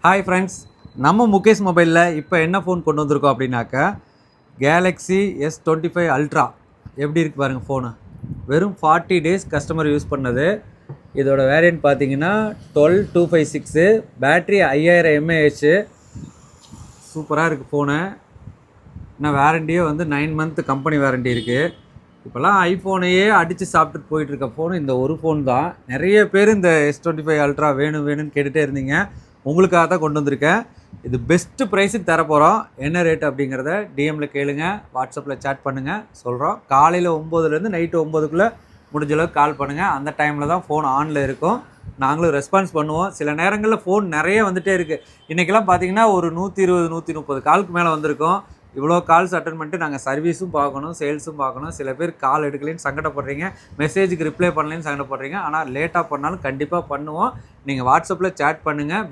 Hi friends, நம்ம முகேஷ் மொபைலில் இப்போ என்ன ஃபோன் கொண்டு வந்திருக்கோம் அப்படின்னாக்கா கேலக்ஸி S25 அல்ட்ரா. எப்படி இருக்குது பாருங்கள் ஃபோனு. வெறும் 40 டேஸ் கஸ்டமர் யூஸ் பண்ணது. இதோட வேரியன்ட் பார்த்தீங்கன்னா 12256, பேட்ரி 5000 mAh. சூப்பராக இருக்குது ஃபோனு. இன்னும் வேரண்டியே வந்து 9 மந்த் கம்பெனி வேரண்டி இருக்குது. இப்போல்லாம் ஐஃபோனையே அடித்து சாப்பிட்டுட்டு போயிட்டுருக்க ஃபோனு இந்த ஒரு ஃபோன் தான். நிறைய பேர் இந்த S25 அல்ட்ரா வேணும்னு கேட்டுகிட்டே இருந்தீங்க. உங்களுக்காக தான் கொண்டு வந்திருக்கேன். இது பெஸ்ட்டு ப்ரைஸுக்கு தரப்போகிறோம். என்ன ரேட் அப்படிங்கிறத டிஎம்மில் கேளுங்க, வாட்ஸ்அப்பில் சேட் பண்ணுங்கள், சொல்கிறோம். காலையில் 9லேருந்து நைட்டு 9க்குள்ளே முடிஞ்சளவுக்கு கால் பண்ணுங்கள். அந்த டைமில் தான் ஃபோன் ஆனில் இருக்கும். நாங்களும் ரெஸ்பான்ஸ் பண்ணுவோம். சில நேரங்களில் ஃபோன் நிறைய வந்துகிட்டே இருக்குது. இன்றைக்கெல்லாம் பார்த்தீங்கன்னா ஒரு 120 130 காலுக்கு மேலே வந்திருக்கோம். இவ்வளோ கால்ஸ் அட்டன் பண்ணிட்டு நாங்கள் சர்வீஸும் பார்க்கணும், சேல்ஸும் பார்க்கணும். சில பேர் கால் எடுக்கலைன்னு சங்கடப்படுறீங்க, மெசேஜுக்கு ரிப்ளை பண்ணலைன்னு சங்கடப்படுறீங்க. ஆனால் லேட்டாக பண்ணாலும் கண்டிப்பாக பண்ணுவோம். நீங்கள் வாட்ஸ்அப்பில் சேட் பண்ணுங்கள்.